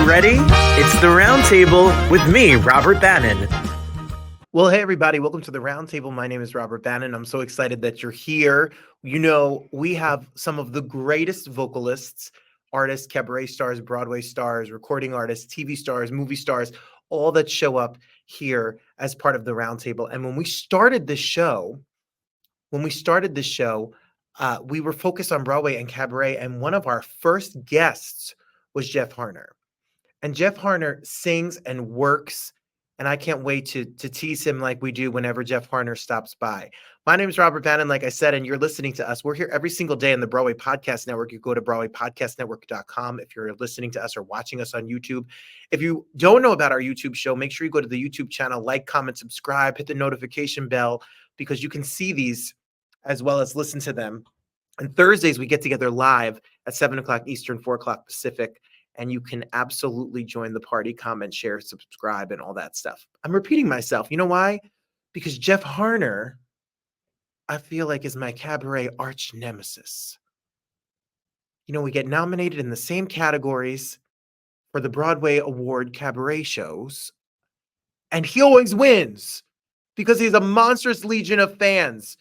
ready? It's the Roundtable with me, Robert Bannon. Well, hey, everybody. Welcome to the Roundtable. My name is Robert Bannon. I'm so excited that you're here. You know, we have some of the greatest vocalists, artists, cabaret stars, Broadway stars, recording artists, TV stars, movie stars, all that show up here as part of the Roundtable. And when we started this show, we were focused on Broadway and cabaret. And one of our first guests was Jeff Harnar. And Jeff Harnar sings and works, and I can't wait to tease him like we do whenever Jeff Harnar stops by. My name is Robert Bannon, like I said, and you're listening to us. We're here every single day on the Broadway Podcast Network. You go to BroadwayPodcastNetwork.com if you're listening to us or watching us on YouTube. If you don't know about our YouTube show, make sure you go to the YouTube channel, like, comment, subscribe, hit the notification bell, because you can see these as well as listen to them. And Thursdays, we get together live at 7 o'clock Eastern, 4 o'clock Pacific. And you can absolutely join the party, comment, share, subscribe, and all that stuff. I'm repeating myself. You know why? Because Jeff Harnar, I feel like, is my cabaret arch nemesis. You know, we get nominated in the same categories for the Broadway Award cabaret shows, and he always wins because he's a monstrous legion of fans.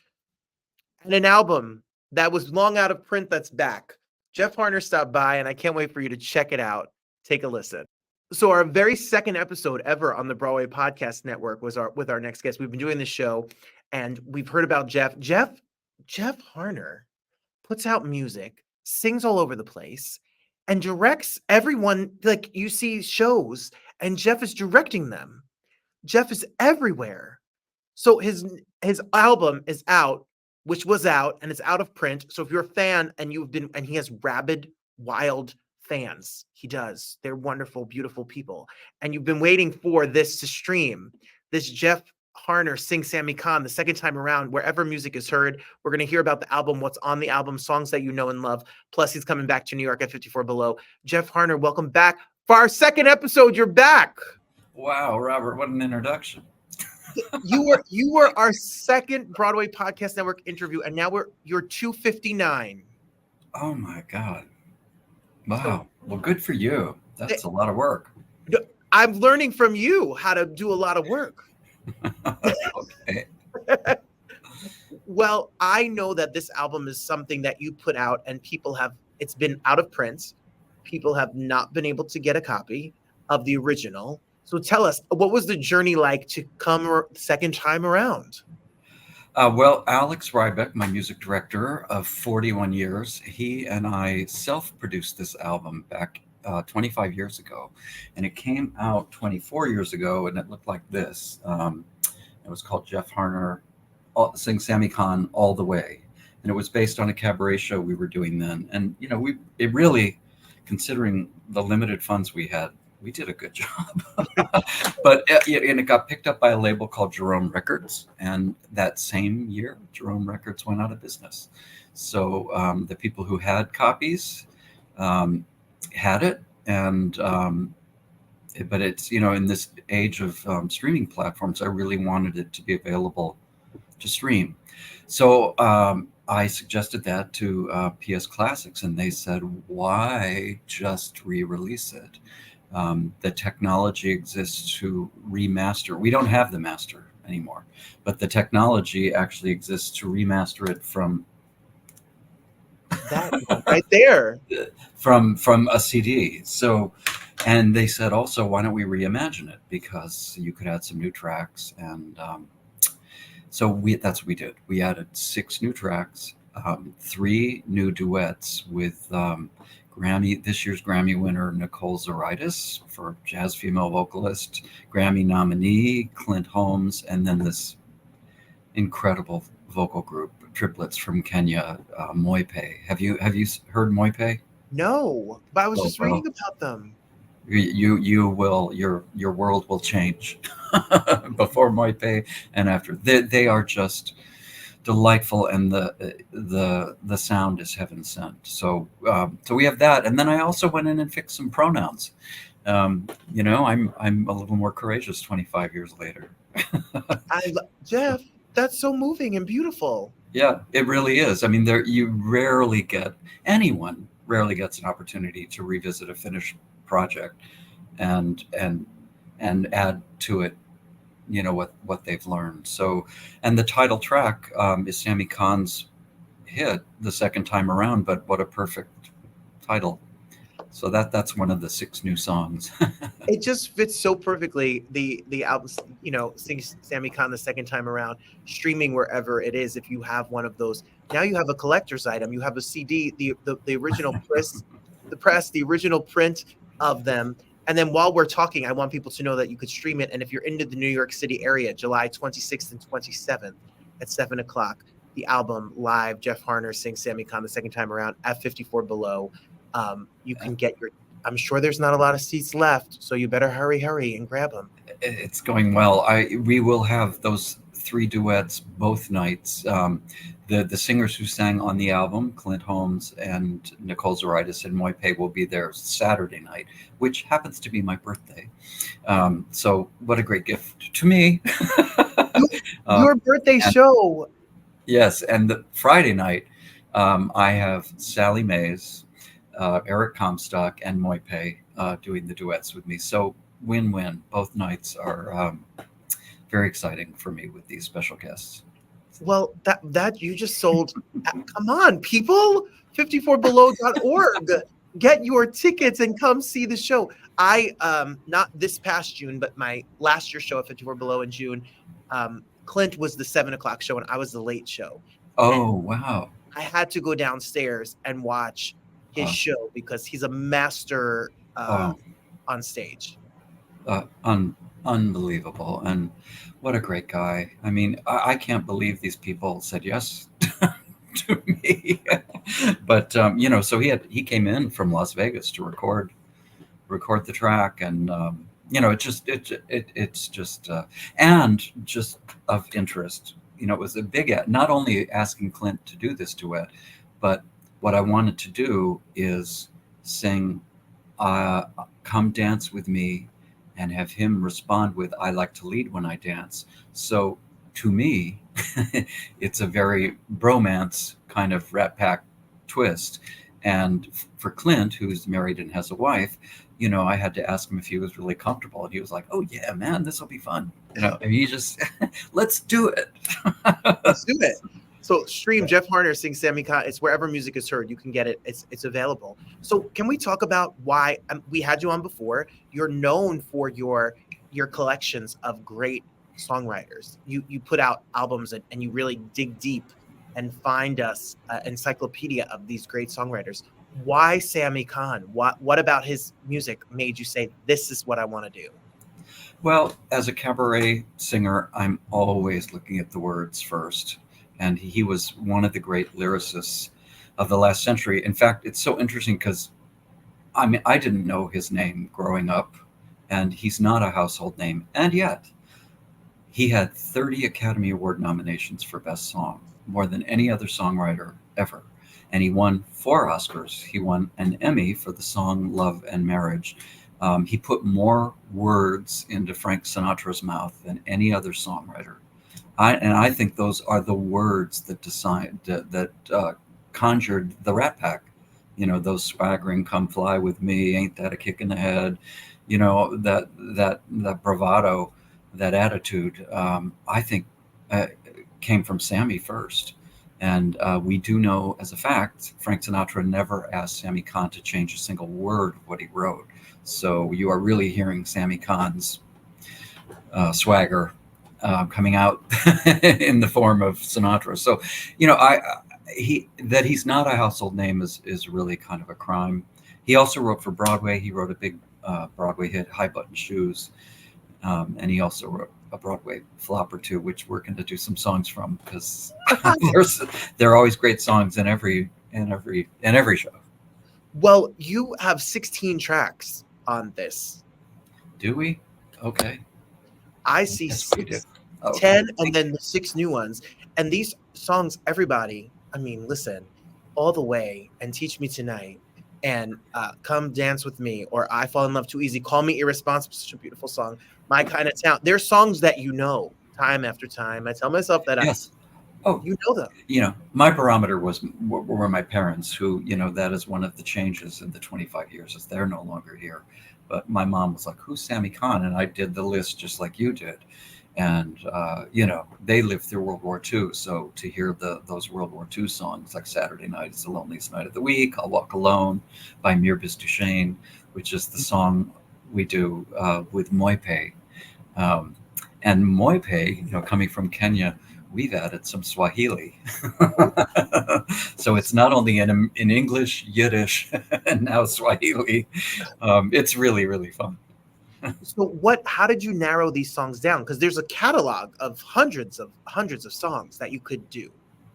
And an album that was long out of print that's back. Jeff Harnar stopped by, and I can't wait for you to check it out. Take a listen. So our very second episode ever on the Broadway Podcast Network was with our next guest. We've been doing this show, and we've heard about Jeff. Jeff Harnar puts out music, sings all over the place, and directs everyone. Like, you see shows, and Jeff is directing them. Jeff is everywhere. So his album is out, which was out, and it's out of print. So if you're a fan and he has rabid, wild fans, he does. They're wonderful, beautiful people. And you've been waiting for this to stream. This Jeff Harnar Sings Sammy Cahn, the second time around, wherever music is heard. We're going to hear about the album, what's on the album, songs that you know and love. Plus, he's coming back to New York at 54 Below. Jeff Harnar, welcome back. For our second episode, you're back. Wow, Robert, what an introduction. You were our second Broadway Podcast Network interview, and now you're 259. Oh my God. Wow. Well, good for you. That's a lot of work. I'm learning from you how to do a lot of work. Okay. Well, I know that this album is something that you put out, and it's been out of print. People have not been able to get a copy of the original. So tell us, what was the journey like to come second time around? Well, Alex Rybeck, my music director of 41 years, he and I self-produced this album back 25 years ago. And it came out 24 years ago, and it looked like this. It was called Jeff Harnar Sings Sammy Cahn All the Way. And it was based on a cabaret show we were doing then. And, you know, it really, considering the limited funds we had, we did a good job. But it got picked up by a label called Jerome Records. And that same year, Jerome Records went out of business. So the people who had copies had it. And but it's, you know, in this age of streaming platforms, I really wanted it to be available to stream. So I suggested that to PS Classics, and they said, why just re-release it? The technology exists to remaster. We don't have the master anymore, but the technology actually exists to remaster it from that right there, from a CD. So, and they said also, why don't we reimagine it, because you could add some new tracks. And so that's what we did. We added 6 new tracks, 3 new duets with this year's Grammy winner Nicole Zuraitis for jazz female vocalist, Grammy nominee Clint Holmes, and then this incredible vocal group, triplets from Kenya, MOIPEI. Have you heard MOIPEI? No, but I was just reading about them. You will, your world will change before MOIPEI and after. They are just delightful, and the sound is heaven sent. So we have that, and then I also went in and fixed some pronouns. You know, I'm a little more courageous 25 years later. Jeff, that's so moving and beautiful. Yeah, it really is. I mean, anyone rarely gets an opportunity to revisit a finished project and add to it, what they've learned. So, and the title track is Sammy Cahn's hit the second time around, but what a perfect title. So that's one of the 6 new songs. It just fits so perfectly. The album, Sings Sammy Cahn the second time around, streaming wherever it is. If you have one of those, now you have a collector's item. You have a CD, the original the original print of them. And then while we're talking, I want people to know that you could stream it. And if you're into the New York City area, July 26th and 27th at 7 o'clock, the album live, Jeff Harnar Sings Sammy Cahn the second time around at 54 Below. You can get I'm sure there's not a lot of seats left, so you better hurry and grab them. It's going well. We will have those 3 duets both nights. The singers who sang on the album, Clint Holmes and Nicole Zuraitis and MOIPEI, will be there Saturday night, which happens to be my birthday. So what a great gift to me. Your birthday show. Yes, and the Friday night, I have Sally Mays, Eric Comstock, and MOIPEI doing the duets with me. So win-win. Both nights are very exciting for me with these special guests. Well, that you just sold. Come on, people. 54below.org. Get your tickets and come see the show. I not this past June, but my last year's show at 54 Below in June. Clint was the 7 o'clock show and I was the late show. Oh, wow. I had to go downstairs and watch his show because he's a master on stage. Unbelievable. And what a great guy. I mean, I can't believe these people said yes to me. But, so he came in from Las Vegas to record the track. And, it's just, and just of interest, it was a big, not only asking Clint to do this duet, but what I wanted to do is sing Come Dance With Me and have him respond with I like to lead when I dance. So to me, it's a very bromance kind of Rat Pack twist. And for Clint, who's married and has a wife, I had to ask him if he was really comfortable. And he was like, oh yeah, man, this will be fun. And he just, let's do it. Let's do it. So stream Jeff Harnar Sings Sammy Cahn. It's wherever music is heard. You can get it. It's available. So can we talk about why we had you on before? You're known for your collections of great songwriters. You put out albums and you really dig deep and find us an encyclopedia of these great songwriters. Why Sammy Cahn? What about his music made you say, this is what I want to do? Well, as a cabaret singer, I'm always looking at the words first. And he was one of the great lyricists of the last century. In fact, it's so interesting because, I didn't know his name growing up, and he's not a household name. And yet, he had 30 Academy Award nominations for Best Song, more than any other songwriter ever. And he won 4 Oscars. He won an Emmy for the song Love and Marriage. He put more words into Frank Sinatra's mouth than any other songwriter. I think those are the words that conjured the Rat Pack. Those swaggering, come fly with me, ain't that a kick in the head? That bravado, that attitude. I think came from Sammy first. And we do know, as a fact, Frank Sinatra never asked Sammy Cahn to change a single word of what he wrote. So you are really hearing Sammy Cahn's swagger coming out in the form of Sinatra. So, that he's not a household name is really kind of a crime. He also wrote for Broadway. He wrote a big Broadway hit, High Button Shoes. And he also wrote a Broadway flop or two, which we're going to do some songs from because there are always great songs in every show. Well, you have 16 tracks on this. Do we? Okay. I see Yes, 6, 10, and then the 6 new ones. And these songs, everybody, listen, All the Way and Teach Me Tonight and Come Dance With Me or I Fall in Love Too Easy, Call Me Irresponsible, such a beautiful song, My Kind of Town. They're songs that time after time. I tell myself that yes. You know them. My barometer were my parents who, that is one of the changes in the 25 years as they're no longer here. But my mom was like, "Who's Sammy Cahn?" And I did the list just like you did. And they lived through World War II, so to hear those World War II songs like "Saturday Night is the Loneliest Night of the Week," "I'll Walk Alone" by Mirbis Duchesne, which is the song we do with MOIPEI. And MOIPEI, coming from Kenya, we've added some Swahili. So it's not only in English, Yiddish, and now Swahili. It's really, really fun. So how did you narrow these songs down? Because there's a catalog of hundreds of songs that you could do.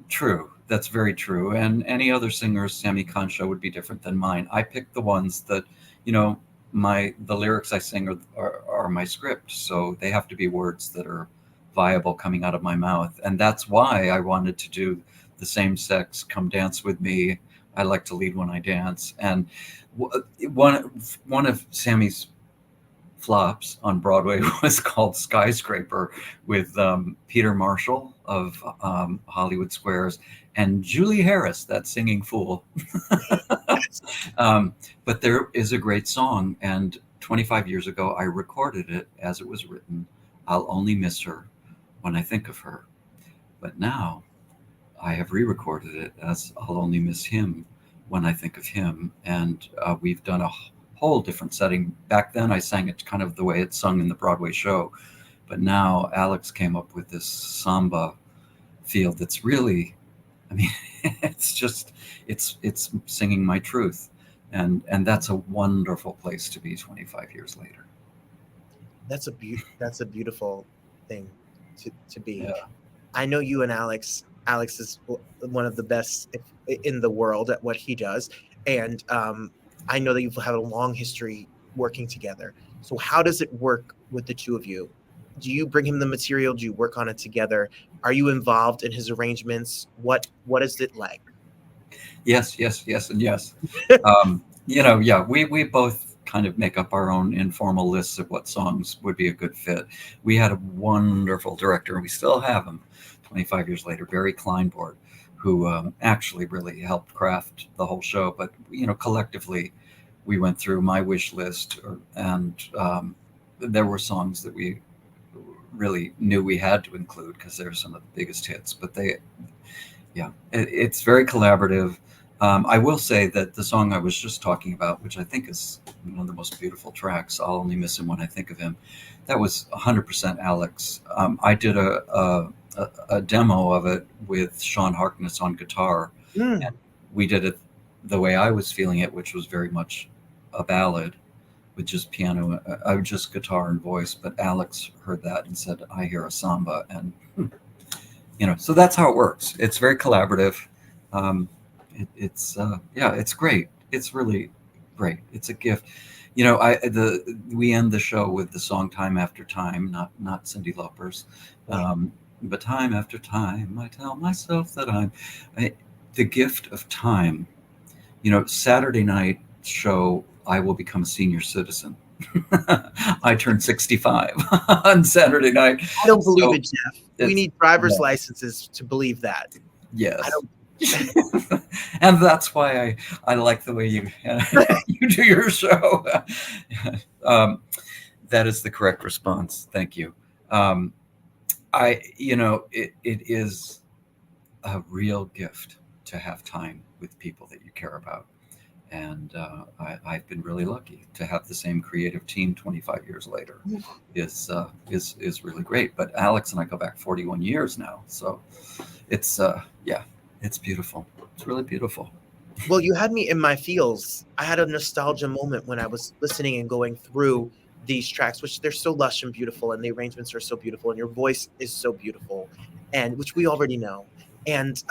True. That's very true. And any other singer's Sammy Cahn show would be different than mine. I picked the ones that, the lyrics I sing are my script. So they have to be words that are viable coming out of my mouth. And that's why I wanted to do The Same Sex, Come Dance With Me, I Like to Lead When I Dance. And one of Sammy's flops on Broadway was called Skyscraper with Peter Marshall of Hollywood Squares and Julie Harris, that singing fool. But there is a great song, and 25 years ago I recorded it as it was written. I'll only miss her when I think of her. But now I have re-recorded it as I'll only miss him when I think of him. And we've done a whole different setting. Back then I sang it kind of the way it's sung in the Broadway show, but now Alex came up with this samba feel that's really, it's singing my truth, and that's a wonderful place to be 25 years later. That's a beautiful thing to be. Yeah. I know you and Alex is one of the best in the world at what he does, and I know that you've had a long history working together. So how does it work with the two of you? Do you bring him the material? Do you work on it together? Are you involved in his arrangements? What is it like? Yes, and yes. We both kind of make up our own informal lists of what songs would be a good fit. We had a wonderful director, and we still have him 25 years later, Barry Kleinbord, who actually really helped craft the whole show. But, collectively, we went through my wish list, and there were songs that we really knew we had to include because they're some of the biggest hits. But it's very collaborative. I will say that the song I was just talking about, which I think is one of the most beautiful tracks, I'll Only Miss Him When I Think of Him, that was 100% Alex. I did a demo of it with Sean Harkness on guitar. And we did it the way I was feeling it, which was very much a ballad with just piano, just guitar and voice. But Alex heard that and said, I hear a samba. And, so that's how it works. It's very collaborative. It's great. It's really great. It's a gift. We end the show with the song Time After Time, not Cyndi Lauper's. But time after time, I tell myself that the gift of time. Saturday night show, I will become a senior citizen. I turned 65 on Saturday night. I don't believe it, Jeff. We need driver's licenses to believe that. Yes. And that's why I like the way you do your show. That is the correct response. Thank you. It is a real gift to have time with people that you care about. And I've been really lucky to have the same creative team 25 years later. Is really great. But Alex and I go back 41 years now. So it's beautiful. It's really beautiful. Well, you had me in my feels. I had a nostalgia moment when I was listening and going through these tracks, which they're so lush and beautiful, and the arrangements are so beautiful, and your voice is so beautiful, and which we already know. And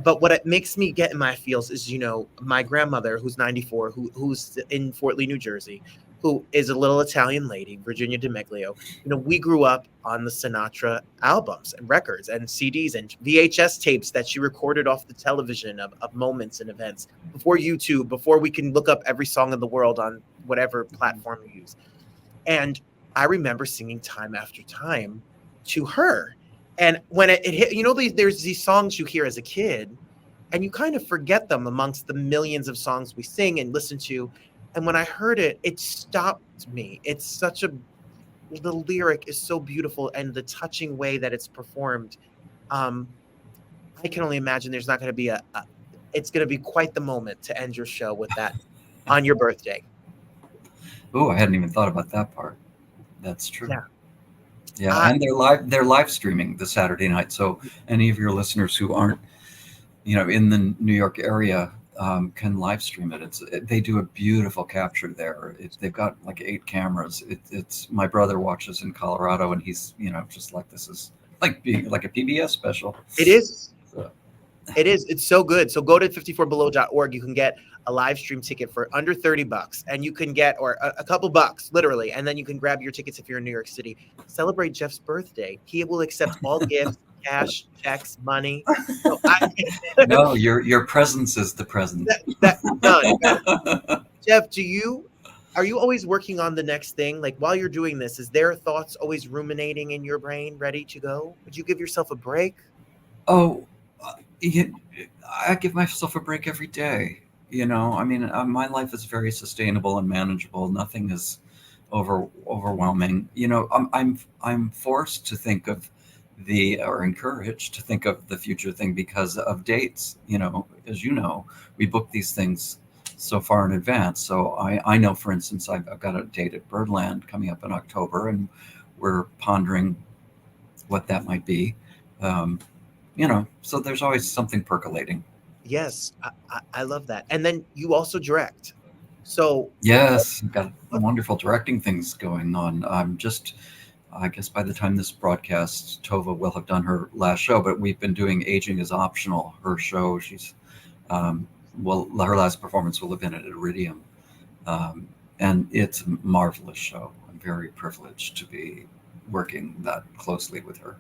but what it makes me get in my feels is, my grandmother, who's 94, who's in Fort Lee, New Jersey, who is a little Italian lady, Virginia DiMeglio. We grew up on the Sinatra albums and records and CDs and VHS tapes that she recorded off the television of moments and events before YouTube, before we can look up every song in the world on whatever platform you use. And I remember singing Time After Time to her. And when it hit, there's these songs you hear as a kid and you kind of forget them amongst the millions of songs we sing and listen to. And when I heard it, it stopped me. It's such a, the lyric is so beautiful and the touching way that it's performed. I can only imagine there's not going to be it's going to be quite the moment to end your show with that on your birthday. Oh, I hadn't even thought about that part. That's true. Yeah. Yeah, and they're live streaming the Saturday night. So any of your listeners who aren't, in the New York area, can live stream it. They do a beautiful capture there. They've got like 8 cameras. It's my brother watches in Colorado, and he's just like, this is like being like a PBS special. It is. So. It is. It's so good. So go to 54below.org. You can get a live stream ticket for under $30, and you can get, or a couple bucks, literally, and then you can grab your tickets if you're in New York City. Celebrate Jeff's birthday. He will accept all gifts, cash, checks, money. So No, your presence is the present. Done. Jeff, are you always working on the next thing? Like while you're doing this, is there thoughts always ruminating in your brain, ready to go? Would you give yourself a break? Oh, I give myself a break every day. My life is very sustainable and manageable. Nothing is overwhelming. I'm forced to think of or encouraged to think of the future thing because of dates. As we book these things so far in advance. So I know, for instance, I've got a date at Birdland coming up in October, and we're pondering what that might be. So there's always something percolating. Yes, I love that. And then you also direct. So yes, I've got wonderful directing things going on. I guess by the time this broadcasts, Tova will have done her last show, but we've been doing Aging is Optional, her show. She's, her last performance will have been at Iridium. And it's a marvelous show. I'm very privileged to be working that closely with her.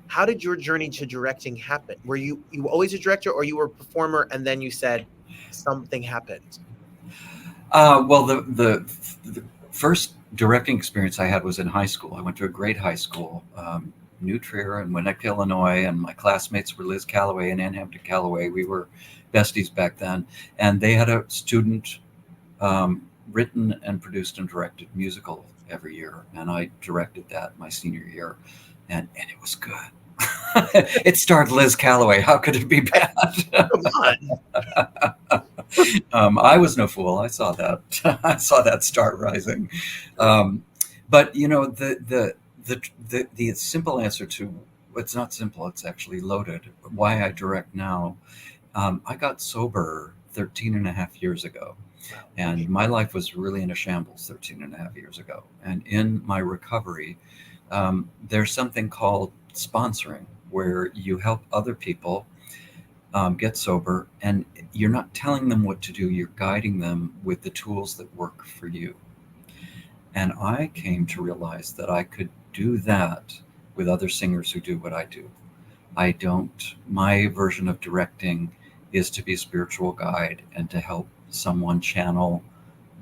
How did your journey to directing happen? Were you always a director, or you were a performer and then you said something happened? Well, the first directing experience I had was in high school. I went to a great high school, New Trier in Winnetka, Illinois, and my classmates were Liz Calloway and Ann Hampton Calloway. We were besties back then, and they had a student written and produced and directed musical every year, and I directed that my senior year, and it was good. It starred Liz Calloway. How could it be bad? Come on. I was no fool. I saw that. I saw that star rising. But the simple answer to, it's not simple. It's actually loaded. Why I direct now. I got sober 13 and a half years ago. And my life was really in a shambles 13 and a half years ago. And in my recovery, there's something called sponsoring, where you help other people get sober, and you're not telling them what to do, you're guiding them with the tools that work for you. And I came to realize that I could do that with other singers who do what I do. My version of directing is to be a spiritual guide and to help someone channel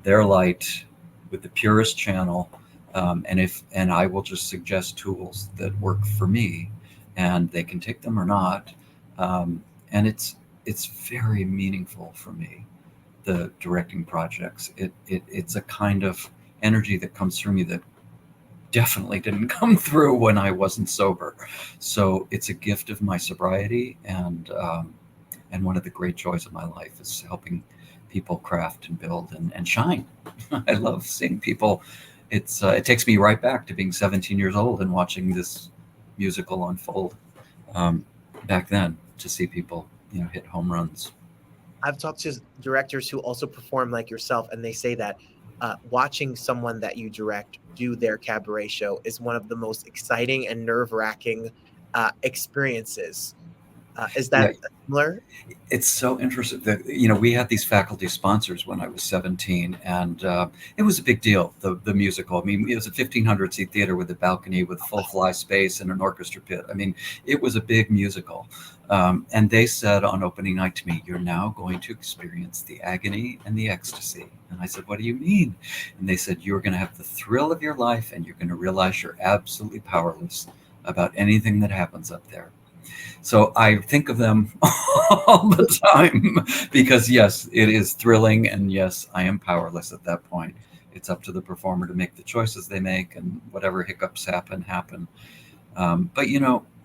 their light with the purest channel. And I will just suggest tools that work for me, and they can take them or not. And it's very meaningful for me, the directing projects. It's a kind of energy that comes through me that definitely didn't come through when I wasn't sober. So it's a gift of my sobriety, and one of the great joys of my life is helping people craft and build and shine. I love seeing people. It takes me right back to being 17 years old and watching this musical unfold back then, to see people, hit home runs. I've talked to directors who also perform like yourself, and they say that watching someone that you direct do their cabaret show is one of the most exciting and nerve-wracking experiences. Is that similar? It's so interesting that, we had these faculty sponsors when I was 17, and it was a big deal, the musical. I mean, it was a 1,500 seat theater with a balcony with full fly space and an orchestra pit. I mean, it was a big musical. And they said on opening night to me, "You're now going to experience the agony and the ecstasy." And I said, "What do you mean?" And they said, "You're going to have the thrill of your life, and you're going to realize you're absolutely powerless about anything that happens up there." So I think of them all the time because yes, it is thrilling, and yes, I am powerless at that point. It's up to the performer to make the choices they make, and whatever hiccups happen. But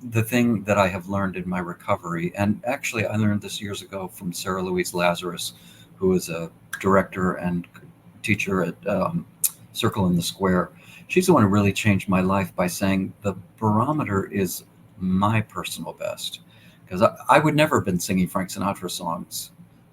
the thing that I have learned in my recovery, and actually I learned this years ago from Sarah Louise Lazarus, who is a director and teacher at Circle in the Square. She's the one who really changed my life by saying the barometer is my personal best. Because I would never have been singing Frank Sinatra songs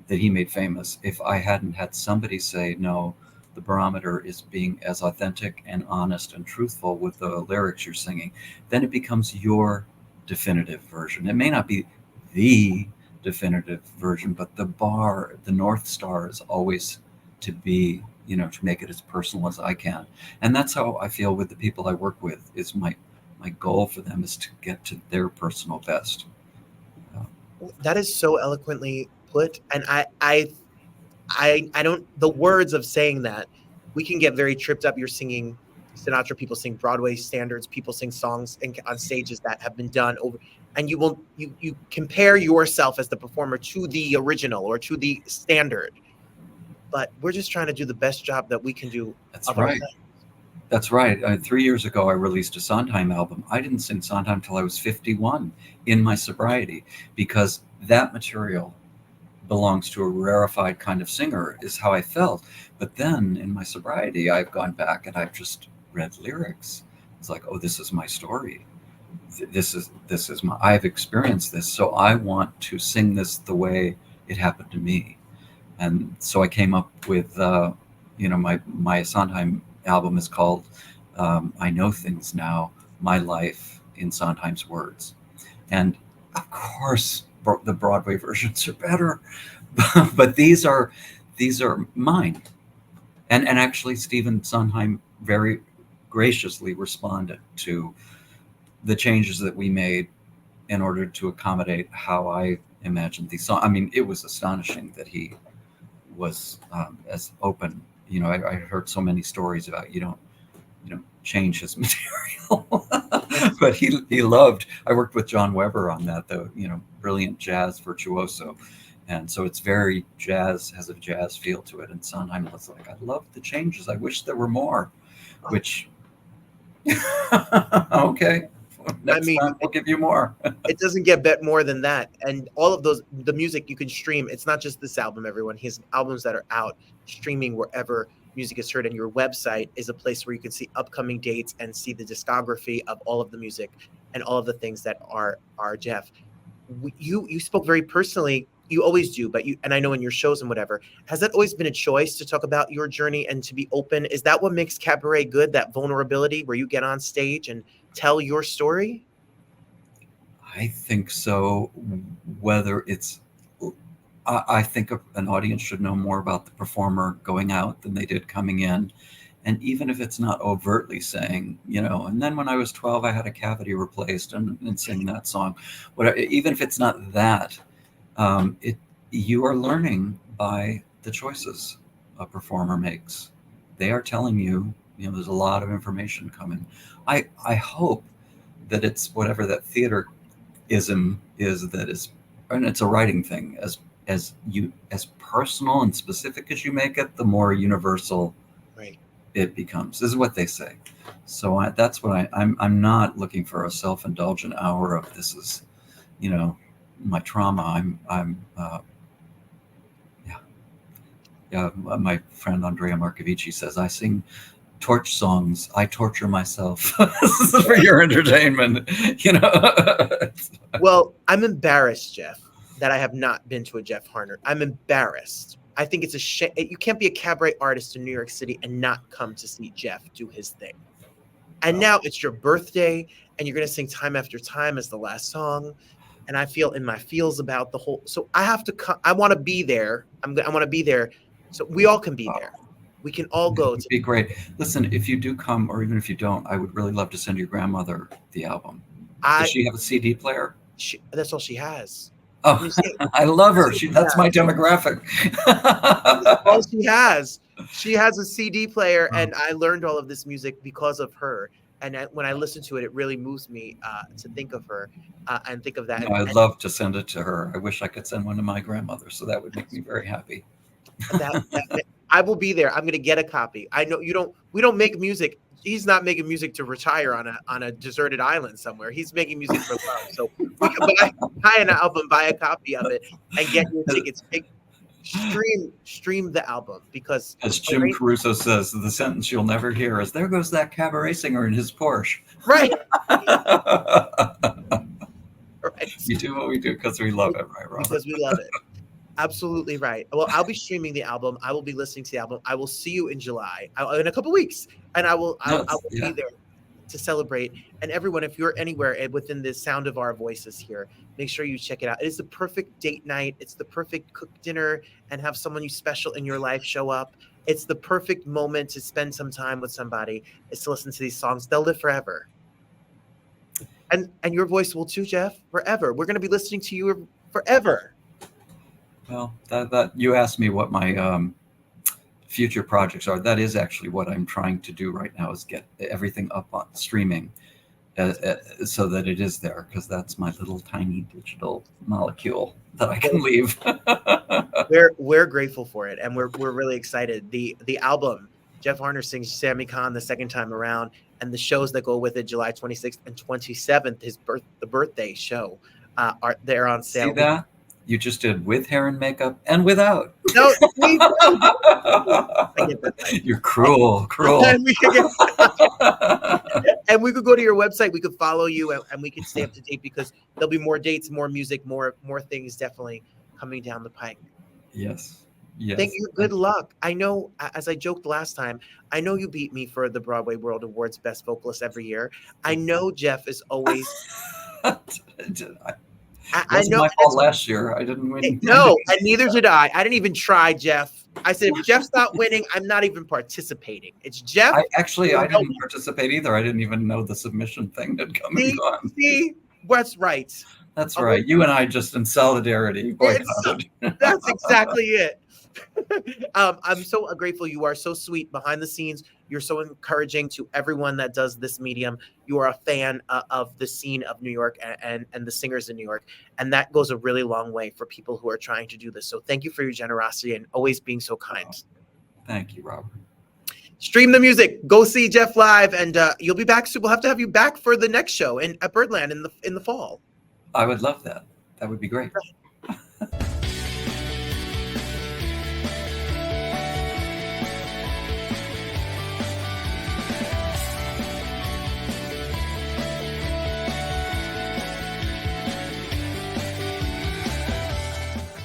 that he made famous if I hadn't had somebody say, no, the barometer is being as authentic and honest and truthful with the lyrics you're singing. Then it becomes your definitive version. It may not be the definitive version, but the North Star is always to be, to make it as personal as I can. And that's how I feel with the people I work with. Is my goal for them is to get to their personal best. That is so eloquently put. And I don't, the words of saying that, we can get very tripped up. You're singing Sinatra, people sing Broadway standards, people sing songs on stages that have been done over, and you compare yourself as the performer to the original or to the standard. But we're just trying to do the best job that we can do. That's right. That's right. 3 years ago, I released a Sondheim album. I didn't sing Sondheim till I was 51 in my sobriety, because that material belongs to a rarefied kind of singer, is how I felt. But then in my sobriety, I've gone back and I've just read lyrics. It's like, oh, this is my story. This is I've experienced this. So I want to sing this the way it happened to me. And so I came up with, my Sondheim album is called I Know Things Now, My Life in Sondheim's Words. And of course, the Broadway versions are better, but these are mine. And actually, Stephen Sondheim very graciously responded to the changes that we made in order to accommodate how I imagined these songs. I mean, it was astonishing that he was as open. I heard so many stories about you don't change his material, but he loved. I worked with John Weber on that, though. Brilliant jazz virtuoso, and so it's very jazz, has a jazz feel to it. And Sondheim was like, I love the changes. I wish there were more. Which, okay. Next time we'll give you more. It doesn't get more than that. And all of the music you can stream. It's not just this album, everyone. He has albums that are out streaming wherever music is heard. And your website is a place where you can see upcoming dates and see the discography of all of the music and all of the things that are Jeff. You spoke very personally. You always do, and I know in your shows and whatever, has that always been a choice to talk about your journey and to be open? Is that what makes cabaret good? That vulnerability where you get on stage and tell your story? I think so. Whether it's, I think an audience should know more about the performer going out than they did coming in. And even if it's not overtly saying, and then when I was 12, I had a cavity replaced and sing that song. Even if it's not that, you are learning by the choices a performer makes. They are telling you, there's a lot of information coming. I hope that it's whatever that theater-ism is, and it's a writing thing. As personal and specific as you make it, the more universal it becomes. This is what they say. So that's what I'm not looking for a self-indulgent hour of this is, my trauma. My friend Andrea Marcovici says, I sing torch songs. I torture myself. This is for your entertainment, Well, I'm embarrassed, Jeff, that I have not been to a Jeff Harnar. I'm embarrassed. I think it's a shame. You can't be a cabaret artist in New York City and not come to see Jeff do his thing. And now it's your birthday, and you're going to sing Time After Time as the last song. And I feel in my feels about the whole. So I have to come. I want to be there. I want to be there, so we all can be there. We can all go. It'd be great. Listen, if you do come, or even if you don't, I would really love to send your grandmother the album. Does she have a CD player? That's all she has. Oh, I love her. That's my demographic. All she has. She has a CD player, and I learned all of this music because of her. when I listen to it, it really moves me to think of her and think of that. No, I'd love to send it to her. I wish I could send one to my grandmother, so that would make me very happy. I will be there. I'm going to get a copy. I know we don't make music. He's not making music to retire on a deserted island somewhere. He's making music for love. So we can buy an album, buy a copy of it, and get your tickets. Stream the album, because as Jim Caruso says, the sentence you'll never hear is, "There goes that cabaret singer in his Porsche." Right. Right. We do what we do because we love it, right, Robert? Because we love it. Absolutely right. Well, I'll be streaming the album. I will be listening to the album. I will see you in July, in a couple weeks, and I will be there to celebrate. And everyone, if you're anywhere within the sound of our voices here, make sure you check it out. It is the perfect date night. It's the perfect cook dinner and have someone you special in your life show up. It's the perfect moment to spend some time with somebody. It's to listen to these songs. They'll live forever. And your voice will too, Jeff, forever. We're going to be listening to you forever. Well, that you asked me what my future projects are. That is actually what I'm trying to do right now, is get everything up on streaming so that it is there, because that's my little tiny digital molecule that I can leave. We're grateful for it, and we're really excited. The album, Jeff Harnar Sings Sammy Cahn, the second time around, and the shows that go with it, July 26th and 27th, the birthday show, they're on sale. See that? You just did with hair and makeup and without. No, You're cruel. And we could go to your website. We could follow you, and we could stay up to date, because there'll be more dates, more music, more things definitely coming down the pike. Yes. Thank you. Good luck. I know, as I joked last time, I know you beat me for the Broadway World Awards Best Vocalist every year. I know Jeff is always. I know my fault last year. I didn't win. No, and neither did I. I didn't even try, Jeff. I said, if Jeff's not winning, I'm not even participating. It's Jeff. I didn't participate either. I didn't even know the submission thing had come and gone. See, that's right. That's right. You and I just in solidarity boycotted. That's exactly it. I'm so grateful. You are so sweet behind the scenes. You're so encouraging to everyone that does this medium. You are a fan of the scene of New York and the singers in New York. And that goes a really long way for people who are trying to do this. So thank you for your generosity and always being so kind. Thank you, Robert. Stream the music. Go see Jeff live, and you'll be back soon. We'll have to have you back for the next show at Birdland in the fall. I would love that. That would be great.